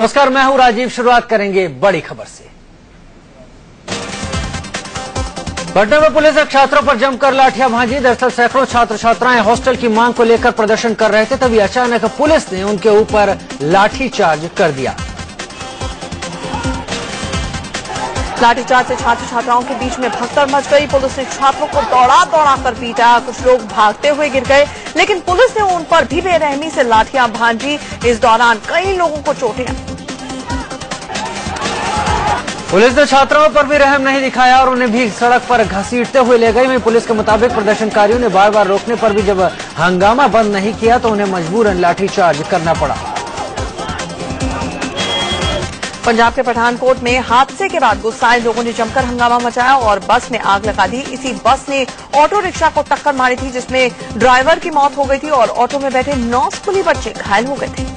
नमस्कार, मैं हूं राजीव। शुरुआत करेंगे बड़ी खबर से। पटना में पुलिस ने छात्रों पर जमकर लाठियां भांजी। दरअसल सैकड़ों छात्र छात्राएं हॉस्टल की मांग को लेकर प्रदर्शन कर रहे थे, तभी अचानक पुलिस ने उनके ऊपर लाठीचार्ज कर दिया। लाठीचार्ज से छात्र छात्राओं के बीच में भगदड़ मच गई। पुलिस ने छात्रों को दौड़ा दौड़ा कर पीटा। कुछ लोग भागते हुए गिर गए, लेकिन पुलिस ने उन पर भी बेरहमी से लाठियां भांजी। इस दौरान कई लोगों को चोटें आई। पुलिस ने छात्राओं पर भी रहम नहीं दिखाया और उन्हें भी सड़क पर घसीटते हुए ले गई। वहीं पुलिस के मुताबिक प्रदर्शनकारियों ने बार बार रोकने पर भी जब हंगामा बंद नहीं किया तो उन्हें मजबूरन लाठीचार्ज करना पड़ा। पंजाब के पठानकोट में हादसे के बाद गुस्साए लोगों ने जमकर हंगामा मचाया और बस में आग लगा दी। इसी बस ने ऑटो रिक्शा को टक्कर मारी थी, जिसमें ड्राइवर की मौत हो गई थी और ऑटो में बैठे 9 स्कूली बच्चे घायल हो गए थे।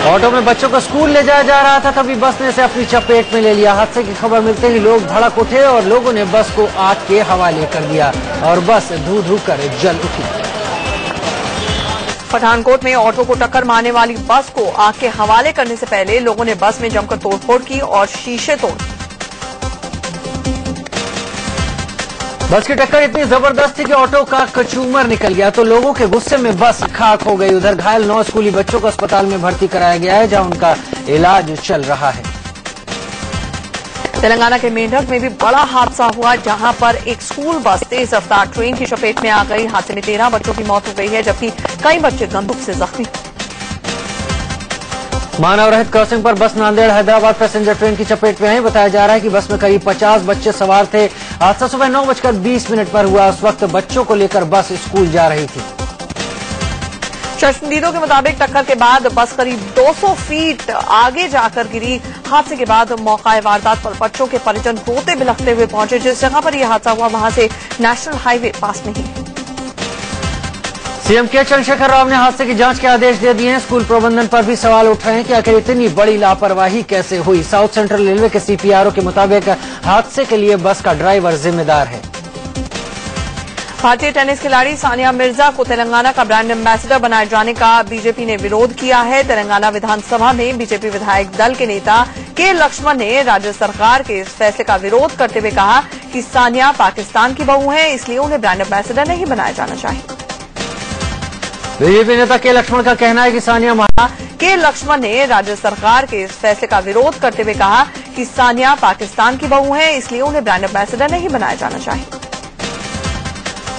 ऑटो में बच्चों को स्कूल ले जाया जा रहा था, तभी बस ने इसे अपनी चपेट में ले लिया। हादसे की खबर मिलते ही लोग भड़क उठे और लोगों ने बस को आग के हवाले कर दिया और बस धू धू कर जल उठी। पठानकोट में ऑटो को टक्कर मारने वाली बस को आग के हवाले करने से पहले लोगों ने बस में जमकर तोड़फोड़ की और शीशे तोड़। बस की टक्कर इतनी जबरदस्त थी कि ऑटो का कचूमर निकल गया, तो लोगों के गुस्से में बस खाक हो गई। उधर घायल 9 स्कूली बच्चों को अस्पताल में भर्ती कराया गया है, जहां उनका इलाज चल रहा है। तेलंगाना के मेंढक में भी बड़ा हादसा हुआ, जहां पर एक स्कूल बस तेज रफ्तार ट्रेन की चपेट में आ गई। हादसे में 13 बच्चों की मौत हो गई है, जबकि कई बच्चे गंदुक से जख्मी। मानव रहित क्रॉसिंग पर बस नांदेड़ हैदराबाद पैसेंजर ट्रेन की चपेट में आई। बताया जा रहा है कि बस में करीब 50 बच्चे सवार थे। हादसा सुबह 9:20 पर हुआ। उस वक्त बच्चों को लेकर बस स्कूल जा रही थी। चश्मदीदों के मुताबिक टक्कर के बाद बस करीब 200 फीट आगे जाकर गिरी। हादसे के बाद मौका वारदात पर बच्चों के परिजन रोते बिलखते हुए पहुंचे। जिस जगह पर यह हादसा हुआ वहां से नेशनल हाईवे पास नहीं है। सीएम के चंद्रशेखर राव ने हादसे की जांच के आदेश दे दिए हैं। स्कूल प्रबंधन पर भी सवाल उठ रहे हैं कि आखिर इतनी बड़ी लापरवाही कैसे हुई। साउथ सेंट्रल रेलवे के सीपीआरओ के मुताबिक हादसे के लिए बस का ड्राइवर जिम्मेदार है। भारतीय टेनिस खिलाड़ी सानिया मिर्जा को तेलंगाना का ब्रांड एम्बेसडर बनाए जाने का बीजेपी ने विरोध किया है। तेलंगाना विधानसभा में बीजेपी विधायक दल के नेता के लक्ष्मण ने राज्य सरकार के इस फैसले का विरोध करते हुए कहा कि सानिया पाकिस्तान की बहू है, इसलिए उन्हें ब्रांड एम्बेसडर नहीं बनाया जाना चाहिए। बीजेपी नेता के लक्ष्मण का कहना है कि सानिया के लक्ष्मण ने राज्य सरकार के इस फैसले का विरोध करते हुए कहा कि सानिया पाकिस्तान की बहू है, इसलिए उन्हें ब्रांड एम्बेसडर नहीं बनाया जाना चाहिए।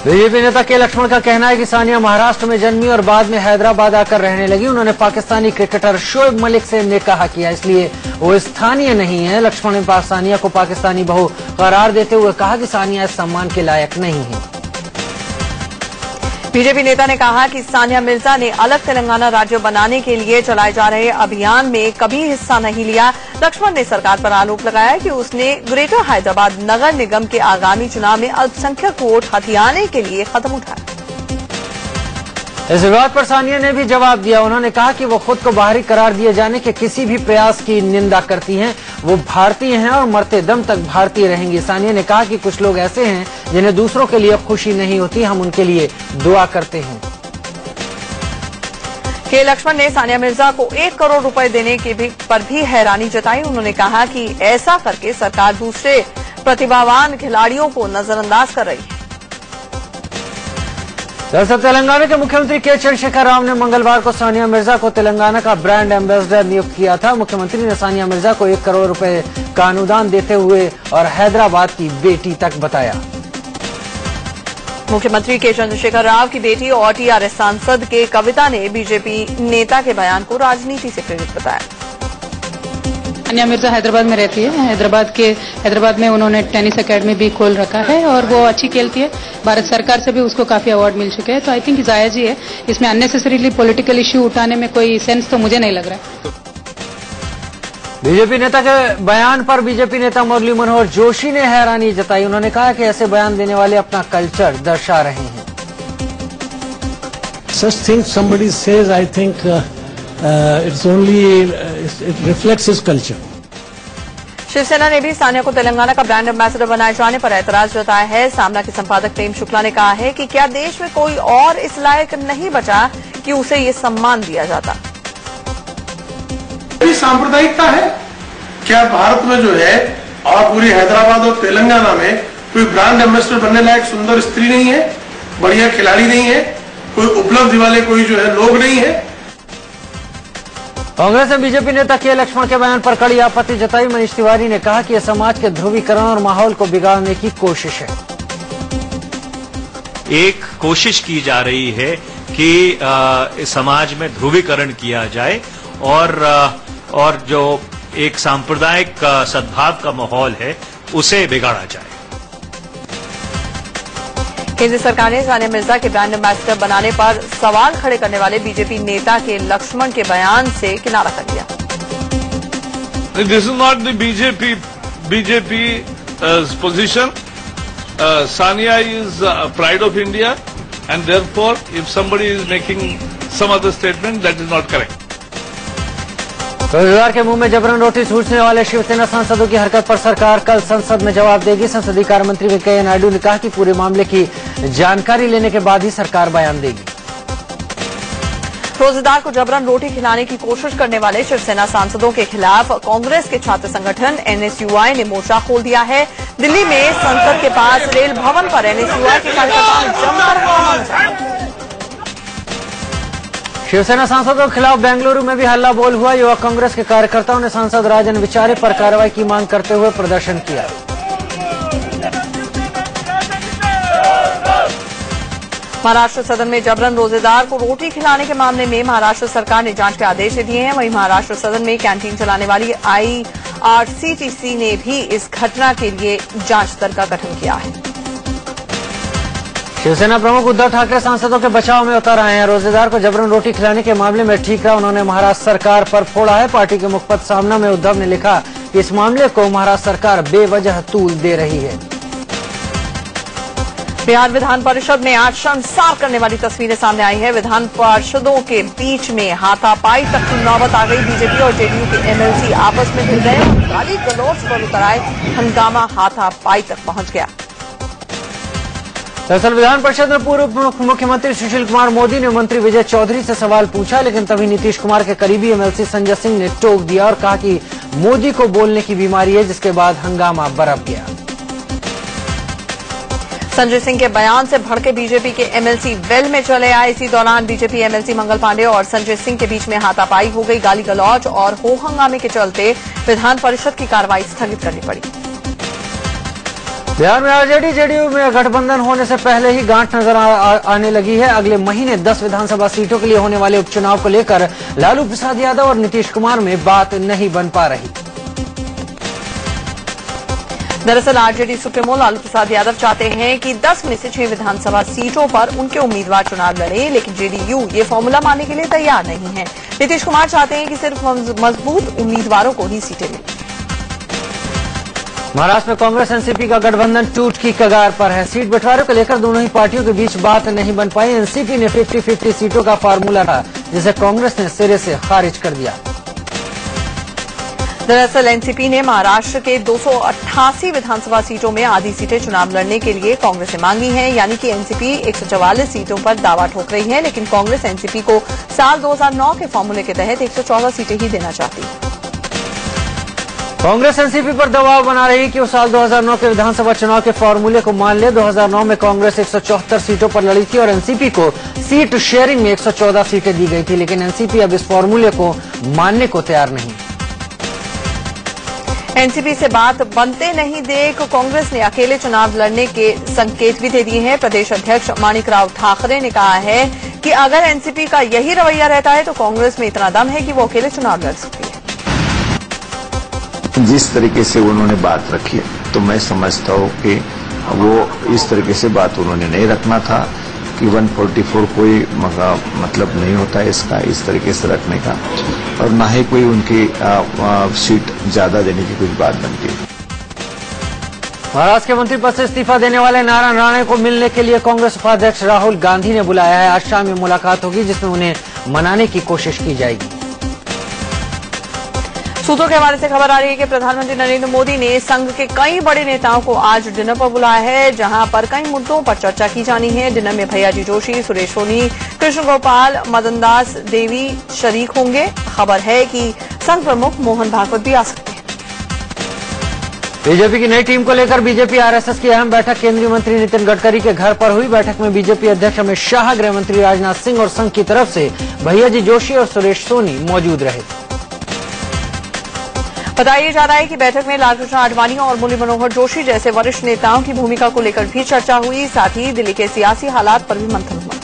बीजेपी नेता के लक्ष्मण का कहना है कि सानिया महाराष्ट्र में जन्मी और बाद में हैदराबाद आकर रहने लगी। उन्होंने पाकिस्तानी क्रिकेटर शोएब मलिक से निकाह किया, इसलिए वो स्थानीय नहीं है। लक्ष्मण ने सानिया को पाकिस्तानी बहू करार देते हुए कहा कि सानिया इस सम्मान के लायक नहीं है। बीजेपी नेता ने कहा कि सानिया मिर्जा ने अलग तेलंगाना राज्य बनाने के लिए चलाए जा रहे अभियान में कभी हिस्सा नहीं लिया। लक्ष्मण ने सरकार पर आरोप लगाया कि उसने ग्रेटर हैदराबाद नगर निगम के आगामी चुनाव में अल्पसंख्यक वोट हथियाने के लिए कदम उठाया। इस विवाद पर सानिया ने भी जवाब दिया। उन्होंने कहा कि वो खुद को बाहरी करार दिए जाने के किसी भी प्रयास की निंदा करती हैं। वो भारतीय हैं और मरते दम तक भारतीय रहेंगी। सानिया ने कहा कि कुछ लोग ऐसे हैं जिन्हें दूसरों के लिए खुशी नहीं होती, हम उनके लिए दुआ करते हैं। के लक्ष्मण ने सानिया मिर्जा को 1 करोड़ रुपए देने पर भी हैरानी जताई। उन्होंने कहा कि ऐसा करके सरकार दूसरे प्रतिभावान खिलाड़ियों को नजरअंदाज कर रही है। दरअसल तेलंगाना के मुख्यमंत्री के चंद्रशेखर राव ने मंगलवार को सानिया मिर्जा को तेलंगाना का ब्रांड एम्बेसडर नियुक्त किया था। मुख्यमंत्री ने सानिया मिर्जा को 1 करोड़ रुपए का अनुदान देते हुए और हैदराबाद की बेटी तक बताया। मुख्यमंत्री के चंद्रशेखर राव की बेटी और टीआरएस सांसद के कविता ने बीजेपी नेता के बयान को राजनीति से प्रेरित बताया। सानिया मिर्जा हैदराबाद में रहती है। हैदराबाद में उन्होंने टेनिस एकेडमी भी खोल रखा है और वो अच्छी खेलती है। भारत सरकार से भी उसको काफी अवार्ड मिल चुके हैं, तो आई थिंक जायज ही है। इसमें अननेसेसरीली पॉलिटिकल इश्यू उठाने में कोई सेंस तो मुझे नहीं लग रहा है। बीजेपी नेता के बयान पर बीजेपी नेता मुरली मनोहर जोशी ने हैरानी जताई। उन्होंने कहा कि ऐसे बयान देने वाले अपना कल्चर दर्शा रहे हैं। Such things somebody says, I think it's only it reflects his culture. Shiv Sena ने भी सानिया को तेलंगाना का ब्रांड एम्बेसडर बनाए जाने पर ऐतराज जताया है। सामना के संपादक प्रेम शुक्ला ने कहा है कि क्या देश में कोई और इस लायक नहीं बचा कि उसे ये सम्मान दिया जाता। सांप्रदायिकता है? क्या भारत में जो है और पूरी हैदराबाद और तेलंगाना में कोई ब्रांड एम्बेसडर बनने लायक सुंदर स्त्री नहीं है, बढ़िया खिलाड़ी नहीं है, कोई उपलब्धि वाले कोई जो है लोग नहीं है? कांग्रेस ने बीजेपी नेता के लक्ष्मण के बयान पर कड़ी आपत्ति जताई। मनीष तिवारी ने कहा कि यह समाज के ध्रुवीकरण और माहौल को बिगाड़ने की कोशिश है। एक कोशिश की जा रही है कि समाज में ध्रुवीकरण किया जाए और जो एक सांप्रदायिक सद्भाव का माहौल है उसे बिगाड़ा जाए। केंद्र सरकार ने सानिया मिर्जा के ब्रांड एम्बेसडर बनाने पर सवाल खड़े करने वाले बीजेपी नेता के लक्ष्मण के बयान से किनारा कर दिया। This is not the BJP position. Sania is pride of India, and therefore, if somebody is making some other statement, that is not correct. रोजगार के मुंह में जबरन रोटी सूझने वाले शिवसेना सांसदों की हरकत पर सरकार कल संसद में जवाब देगी। संसदीय कार्य मंत्री वेंकैया नायडू ने कहा कि पूरे मामले की जानकारी लेने के बाद ही सरकार बयान देगी। रोजेदार को जबरन रोटी खिलाने की कोशिश करने वाले शिवसेना सांसदों के खिलाफ कांग्रेस के छात्र संगठन एनएसयूआई ने मोर्चा खोल दिया है। दिल्ली में संसद के पास रेल भवन पर एनएसयूआई के कार्यकर्ताओं ने जमकर हंगामा मचाया। शिवसेना सांसदों के खिलाफ बेंगलुरु में भी हल्ला बोल हुआ। युवा कांग्रेस के कार्यकर्ताओं ने सांसद राजन विचारे पर कार्रवाई की मांग करते हुए प्रदर्शन किया। महाराष्ट्र सदन में जबरन रोजेदार को रोटी खिलाने के मामले में महाराष्ट्र सरकार ने जांच के आदेश दिए हैं। वहीं महाराष्ट्र सदन में कैंटीन चलाने वाली आईआरसीटीसी ने भी इस घटना के लिए जांच दल का गठन किया है। शिवसेना प्रमुख उद्धव ठाकरे सांसदों के बचाव में उतर आए हैं। रोजेदार को जबरन रोटी खिलाने के मामले में ठीक रहा उन्होंने महाराष्ट्र सरकार पर फोड़ा है। पार्टी के मुखपत्र सामना में उद्धव ने लिखा कि इस मामले को महाराष्ट्र सरकार बेवजह तूल दे रही है। बिहार विधान परिषद में आज शर्मसार करने वाली तस्वीरें सामने आई है। विधान पार्षदों के बीच में हाथापाई तक की नौबत आ गई। बीजेपी और जेडीयू के एमएलसी आपस में भिड़ गए और गाली गलौज पर उतर आए। हंगामा हाथापाई तक पहुंच गया। दरअसल विधान परिषद में पूर्व मुख्यमंत्री सुशील कुमार मोदी ने मंत्री विजय चौधरी से सवाल पूछा, लेकिन तभी नीतीश कुमार के करीबी एमएलसी संजय सिंह ने टोक दिया और कहा कि मोदी को बोलने की बीमारी है, जिसके बाद हंगामा बरप गया। संजय सिंह के बयान से भड़के बीजेपी के एमएलसी वेल में चले आए। इसी दौरान बीजेपी एमएलसी मंगल पांडे और संजय सिंह के बीच में हाथापाई हो गई। गाली गलौज और हो हंगामे के चलते विधान परिषद की कार्रवाई स्थगित करनी पड़ी। बिहार में आरजेडी जेडीयू में गठबंधन होने से पहले ही गांठ नजर आने लगी है। अगले महीने 10 विधानसभा सीटों के लिए होने वाले उपचुनाव को लेकर लालू प्रसाद यादव और नीतीश कुमार में बात नहीं बन पा रही। दरअसल आरजेडी सुप्रीमो लालू प्रसाद यादव चाहते हैं कि 10 में से 6 विधानसभा सीटों पर उनके उम्मीदवार चुनाव लड़े, लेकिन जेडीयू ये फॉर्मूला मानने के लिए तैयार नहीं है। नीतीश कुमार चाहते हैं कि सिर्फ मजबूत उम्मीदवारों को ही सीटें मिलें। महाराष्ट्र में कांग्रेस एनसीपी का गठबंधन टूट की कगार पर है। सीट बंटवारे को लेकर दोनों ही पार्टियों के बीच बात नहीं बन पाई। एनसीपी ने 50-50 सीटों का फार्मूला था, जिसे कांग्रेस ने सिरे से खारिज कर दिया। दरअसल एनसीपी ने महाराष्ट्र के 288 विधानसभा सीटों में आधी सीटें चुनाव लड़ने के लिए कांग्रेस से मांगी हैं। यानी कि एनसीपी 144 सीटों पर दावा ठोक रही है, लेकिन कांग्रेस एनसीपी को साल 2009 के फॉर्मूले के तहत 114 सीटें ही देना चाहती है। कांग्रेस एनसीपी पर दबाव बना रही कि वो साल 2009 के विधानसभा चुनाव के फॉर्मूले को मान ले। 2009 में कांग्रेस 174 सीटों पर लड़ी थी और एनसीपी को सीट शेयरिंग में 114 सीटें दी गई थी, लेकिन एनसीपी अब इस फॉर्मूले को मानने को तैयार नहीं। एनसीपी से बात बनते नहीं देख कांग्रेस ने अकेले चुनाव लड़ने के संकेत भी दे दिए हैं। प्रदेश अध्यक्ष माणिकराव ठाकरे ने कहा है कि अगर एनसीपी का यही रवैया रहता है तो कांग्रेस में इतना दम है कि वो अकेले चुनाव लड़ सकती है। जिस तरीके से उन्होंने बात रखी है तो मैं समझता हूँ कि वो इस तरीके से बात उन्होंने नहीं रखना था कि 144 कोई मतलब नहीं होता है इसका, इस तरीके से रखने का, और ना ही कोई उनकी सीट ज्यादा देने की कुछ बात बनती है। महाराष्ट्र के मंत्री पद से इस्तीफा देने वाले नारायण राणे को मिलने के लिए कांग्रेस उपाध्यक्ष राहुल गांधी ने बुलाया है। आज शाम में मुलाकात होगी, जिसमें उन्हें मनाने की कोशिश की जाएगी। सूत्रों के हवाले से खबर आ रही है कि प्रधानमंत्री नरेंद्र मोदी ने संघ के कई बड़े नेताओं को आज डिनर पर बुलाया है, जहां पर कई मुद्दों पर चर्चा की जानी है। डिनर में भैयाजी जोशी, सुरेश सोनी, कृष्ण गोपाल मदनदास देवी शरीक होंगे। खबर है कि संघ प्रमुख मोहन भागवत भी आ सकते हैं। बीजेपी की नई टीम को लेकर बीजेपी आरएसएस की अहम बैठक केंद्रीय मंत्री नितिन गडकरी के घर पर हुई। बैठक में बीजेपी अध्यक्ष अमित शाह, गृह मंत्री राजनाथ सिंह और संघ की तरफ से भैयाजी जोशी और सुरेश सोनी मौजूद रहे। बताया जा रहा है कि बैठक में लालकृष्ण आडवाणी और मुरली मनोहर जोशी जैसे वरिष्ठ नेताओं की भूमिका को लेकर भी चर्चा हुई। साथ ही दिल्ली के सियासी हालात पर भी मंथन हुआ।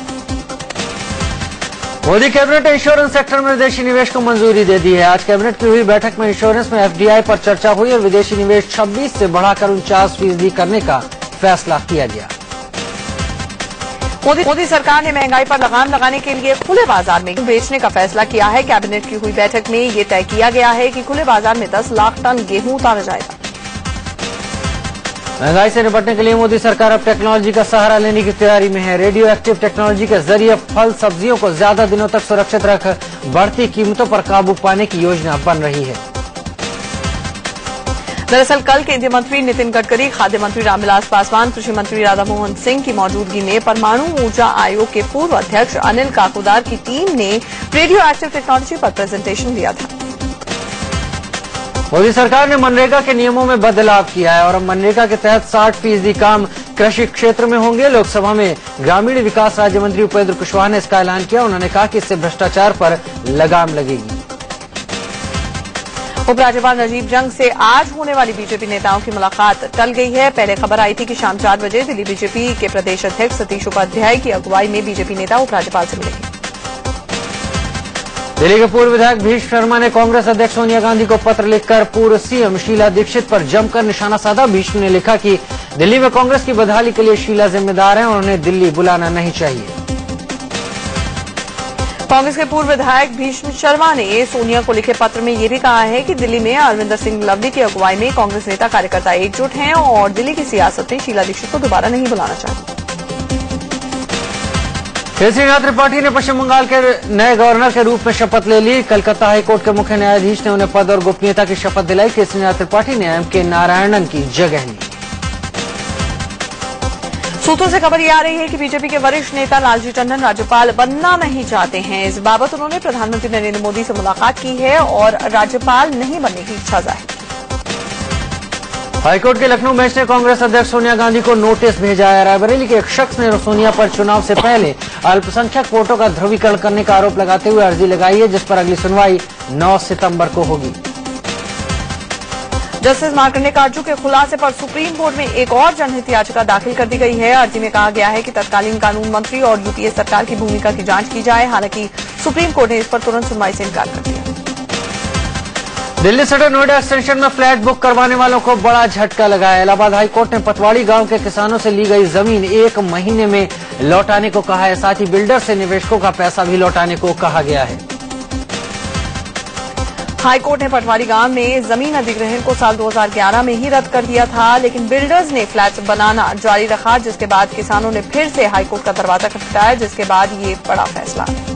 मोदी कैबिनेट इंश्योरेंस सेक्टर में विदेशी निवेश को मंजूरी दे दी है। आज कैबिनेट की हुई बैठक में इंश्योरेंस में एफडीआई पर चर्चा हुई और विदेशी निवेश 26 से बढ़ाकर 49% करने का फैसला किया गया। मोदी सरकार ने महंगाई पर लगाम लगाने के लिए खुले बाजार में बेचने का फैसला किया है। कैबिनेट की हुई बैठक में ये तय किया गया है कि खुले बाजार में 10 लाख टन गेहूं उतारा जाएगा। महंगाई से निपटने के लिए मोदी सरकार अब टेक्नोलॉजी का सहारा लेने की तैयारी में है। रेडियो एक्टिव टेक्नोलॉजी के जरिए फल सब्जियों को ज्यादा दिनों तक सुरक्षित रख बढ़ती कीमतों पर काबू पाने की योजना बन रही है। दरअसल कल केंद्रीय मंत्री नितिन गडकरी, खाद्य मंत्री रामविलास पासवान, कृषि मंत्री राधा मोहन सिंह की मौजूदगी में परमाणु ऊर्जा आयोग के पूर्व अध्यक्ष अनिल काकोदार की टीम ने रेडियो एक्टिव टेक्नोलॉजी पर प्रेजेंटेशन दिया था। मोदी सरकार ने मनरेगा के नियमों में बदलाव किया है और अब मनरेगा के तहत 60% काम कृषि क्षेत्र में होंगे। लोकसभा में ग्रामीण विकास राज्य मंत्री उपेंद्र कुशवाहा ने इसका ऐलान किया। उन्होंने कहा कि इससे भ्रष्टाचार पर लगाम लगेगी। उपराज्यपाल नजीब जंग से आज होने वाली बीजेपी नेताओं की मुलाकात टल गई है। पहले खबर आई थी कि शाम 4 बजे दिल्ली बीजेपी के प्रदेश अध्यक्ष सतीश उपाध्याय की अगुवाई में बीजेपी नेता उपराज्यपाल से मिलेंगे। दिल्ली के पूर्व विधायक भीष्म शर्मा ने कांग्रेस अध्यक्ष सोनिया गांधी को पत्र लिखकर पूर्व सीएम शीला दीक्षित पर जमकर निशाना साधा। भीष्म ने लिखा कि दिल्ली में कांग्रेस की बदहाली के लिए शीला जिम्मेदार है और उन्हें दिल्ली बुलाना नहीं चाहिए। कांग्रेस के पूर्व विधायक भीष्म शर्मा ने सोनिया को लिखे पत्र में यह भी कहा है कि दिल्ली में अरविंदर सिंह लवली की अगुवाई में कांग्रेस नेता कार्यकर्ता एकजुट हैं और दिल्ली की सियासत में शीला दीक्षित को दोबारा नहीं बुलाना चाहिए। केसरीनाथ त्रिपाठी ने पश्चिम बंगाल के नए गवर्नर के रूप में शपथ ले ली। कलकत्ता हाईकोर्ट के मुख्य न्यायाधीश ने उन्हें पद और गोपनीयता की शपथ दिलाई। केसरीनाथ त्रिपाठी ने एम.के. नारायणन की जगह ली। सूत्रों से खबर ये आ रही है कि बीजेपी के वरिष्ठ नेता लालजी टंडन राज्यपाल बनना नहीं चाहते हैं। इस बाबत उन्होंने प्रधानमंत्री नरेंद्र मोदी से मुलाकात की है और राज्यपाल नहीं बनने की इच्छा जाहिर की। हाईकोर्ट के लखनऊ बेंच ने कांग्रेस अध्यक्ष सोनिया गांधी को नोटिस भेजा है। रायबरेली के एक शख्स ने सोनिया पर चुनाव से पहले अल्पसंख्यक वोटों का ध्रुवीकरण करने का आरोप लगाते हुए अर्जी लगाई है, जिस पर अगली सुनवाई 9 सितंबर को होगी। जस्टिस मार्कंडेय काटजू के खुलासे पर सुप्रीम कोर्ट में एक और जनहित याचिका दाखिल कर दी गई है। अर्जी में कहा गया है कि तत्कालीन कानून मंत्री और यूपीए सरकार की भूमिका की जांच की जाए। हालांकि सुप्रीम कोर्ट ने इस पर तुरंत सुनवाई से इनकार कर दिया। दिल्ली सेंट्रल नोएडा एक्सटेंशन में फ्लैट बुक करवाने वालों को बड़ा झटका लगा है। इलाहाबाद हाईकोर्ट ने पतवाड़ी गांव के किसानों से ली गई जमीन 1 महीने में लौटाने को कहा है। साथ ही बिल्डर से निवेशकों का पैसा भी लौटाने को कहा गया है। हाईकोर्ट ने पटवारी गांव में जमीन अधिग्रहण को साल 2011 में ही रद्द कर दिया था, लेकिन बिल्डर्स ने फ्लैट्स बनाना जारी रखा, जिसके बाद किसानों ने फिर से हाईकोर्ट का दरवाजा खटखटाया, जिसके बाद ये बड़ा फैसला है।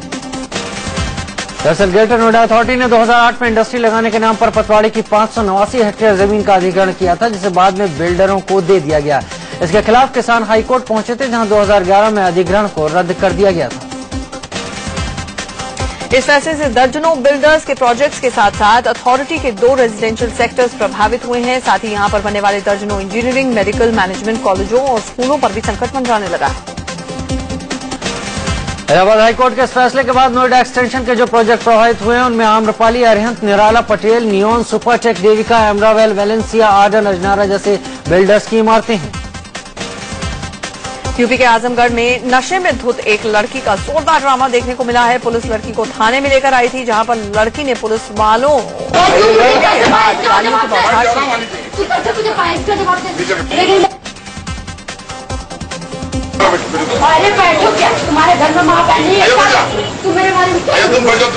दरअसल ग्रेटर नोएडा अथॉरिटी ने 2008 में इंडस्ट्री लगाने के नाम पर पतवाड़ी की 589 हेक्टेयर जमीन का अधिग्रहण किया था, जिसे बाद में बिल्डरों को दे दिया गया। इसके खिलाफ किसान हाईकोर्ट पहुंचे थे, जहां 2011 में अधिग्रहण को रद्द कर दिया गया था। इस फैसले से दर्जनों बिल्डर्स के प्रोजेक्ट्स के साथ साथ अथॉरिटी के 2 रेजिडेंशियल सेक्टर्स प्रभावित हुए हैं। साथ ही यहां पर बनने वाले दर्जनों इंजीनियरिंग, मेडिकल, मैनेजमेंट कॉलेजों और स्कूलों पर भी संकट मंडराने लगा है। इलाहाबाद हाईकोर्ट के इस फैसले के बाद नोएडा एक्सटेंशन के जो प्रोजेक्ट प्रभावित हुए हैं, उनमें आम्रपाली, अरिहंत, निराला, पटेल, नियोन, सुपरटेक, देविका, एमरावेल, वेलेंसिया, आर्डन, अजनारा जैसे बिल्डर्स की इमारतें हैं। यूपी के आजमगढ़ में नशे में धुत एक लड़की का जोरदार ड्रामा देखने को मिला है। पुलिस लड़की को थाने में लेकर आई थी, जहां पर लड़की ने पुलिस वालों अरे बैठो क्या तुम्हारे घर में माँ बहन नहीं है? तुम मेरे बारे में तुम बैठ जाओ।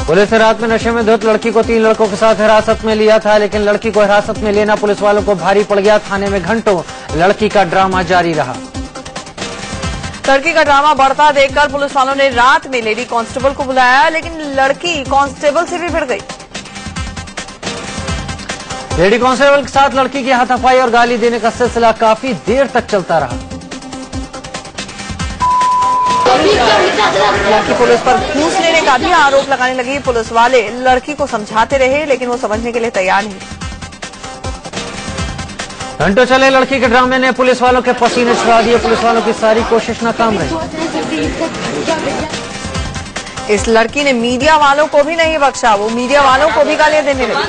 पुलिस ने रात में नशे में धुत लड़की को 3 लड़कों के साथ हिरासत में लिया था, लेकिन लड़की को हिरासत में लेना पुलिस वालों को भारी पड़ गया। थाने में घंटों लड़की का ड्रामा जारी रहा। लड़की का ड्रामा बढ़ता देखकर पुलिस वालों ने रात में लेडी कांस्टेबल को बुलाया, लेकिन लड़की कांस्टेबल से भी भिड़ गई। लेडी कांस्टेबल के साथ लड़की की हाथापाई और गाली देने का सिलसिला काफी देर तक चलता रहा। लड़की पुलिस पर घूस लेने का भी आरोप लगाने लगी। पुलिस वाले लड़की को समझाते रहे लेकिन वो समझने के लिए तैयार नहीं। घंटों चले लड़की के ड्रामे ने पुलिस वालों के पसीने छुड़ा दिए। पुलिस वालों की सारी कोशिश नाकाम रही। इस लड़की ने मीडिया वालों को भी नहीं बख्शा, वो मीडिया वालों को भी गालियां देने लगी।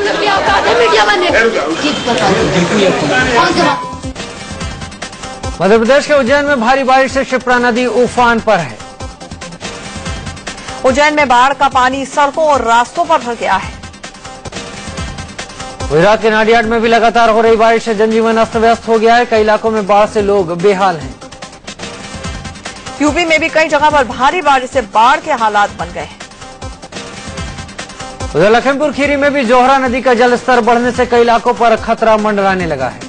मध्य प्रदेश के उज्जैन में भारी बारिश से शिप्रा नदी उफान पर है। उज्जैन में बाढ़ का पानी सड़कों और रास्तों पर भर गया है। गुजरात के नाडियाड में भी लगातार हो रही बारिश से जनजीवन अस्त व्यस्त हो गया है। कई इलाकों में बाढ़ से लोग बेहाल हैं। यूपी में भी कई जगह पर भारी बारिश से बाढ़ के हालात बन गए हैं। उधर लखीमपुर खीरी में भी जोहरा नदी का जलस्तर बढ़ने से कई इलाकों पर खतरा मंडराने लगा है।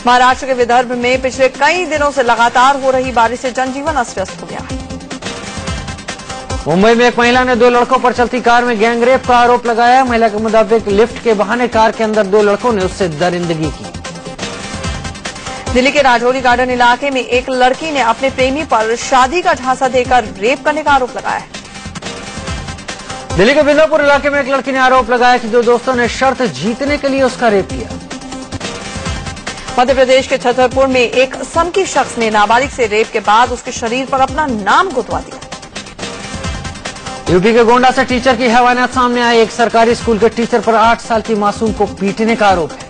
महाराष्ट्र के विदर्भ में पिछले कई दिनों से लगातार हो रही बारिश से जनजीवन अस्त व्यस्त हो गया है। मुंबई में एक महिला ने 2 लड़कों पर चलती कार में गैंगरेप का आरोप लगाया। महिला के मुताबिक लिफ्ट के बहाने कार के अंदर 2 लड़कों ने उससे दरिंदगी की। दिल्ली के राजौरी गार्डन इलाके में एक लड़की ने अपने प्रेमी पर शादी का झांसा देकर रेप करने का आरोप लगाया है। दिल्ली के बिंदापुर इलाके में एक लड़की ने आरोप लगाया कि 2 दोस्तों ने शर्त जीतने के लिए उसका रेप किया। मध्य प्रदेश के छतरपुर में एक समकी शख्स ने नाबालिग से रेप के बाद उसके शरीर पर अपना नाम गुथवा दिया। यूपी के गोंडा से टीचर की हैवानियत सामने आई। एक सरकारी स्कूल के टीचर पर 8 साल की मासूम को पीटने का आरोप है।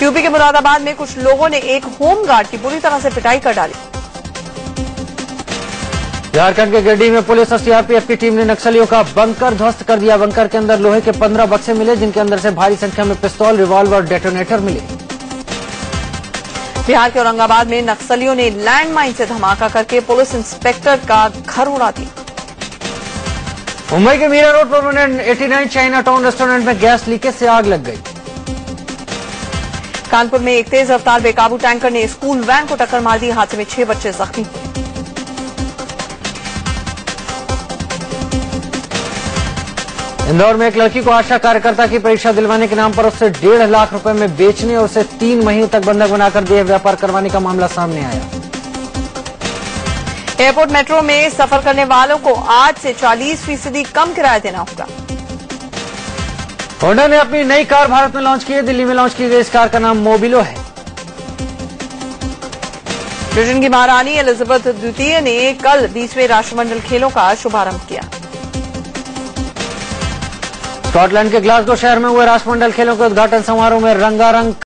यूपी के मुरादाबाद में कुछ लोगों ने एक होमगार्ड की बुरी तरह से पिटाई कर डाली। झारखंड के गिरिडीह में पुलिस और सीआरपीएफ की टीम ने नक्सलियों का बंकर ध्वस्त कर दिया। बंकर के अंदर लोहे के 15 बक्से मिले, जिनके अंदर से भारी संख्या में पिस्तौल, रिवॉल्वर और डेटोनेटर मिले। बिहार के औरंगाबाद में नक्सलियों ने लैंडमाइन से धमाका करके पुलिस इंस्पेक्टर का घर उड़ा दिया। मुंबई के मीरा रोड पर उन्होंने 89 चाइना टाउन रेस्टोरेंट में गैस लीकेज से आग लग गई। कानपुर में एक तेज रफ्तार बेकाबू टैंकर ने स्कूल वैन को टक्कर मार दी। हादसे में 6 बच्चे जख्मी हुए। इंदौर में एक लड़की को आशा कार्यकर्ता की परीक्षा दिलवाने के नाम पर उससे 1.5 लाख रुपए में बेचने और उसे 3 महीनों तक बंधक बनाकर देह व्यापार करवाने का मामला सामने आया। एयरपोर्ट मेट्रो में सफर करने वालों को आज से 40% कम किराया देना होगा। होंडा ने अपनी नई कार भारत में लॉन्च की है। दिल्ली में लॉन्च की गई इस कार का नाम मोबिलो है। ब्रिटेन की महारानी एलिजाबेथ द्वितीय ने कल 20वें राष्ट्रमंडल खेलों का शुभारंभ किया। स्कॉटलैंड के ग्लासगो शहर में हुए राष्ट्रमंडल खेलों के उद्घाटन समारोह में रंगारंग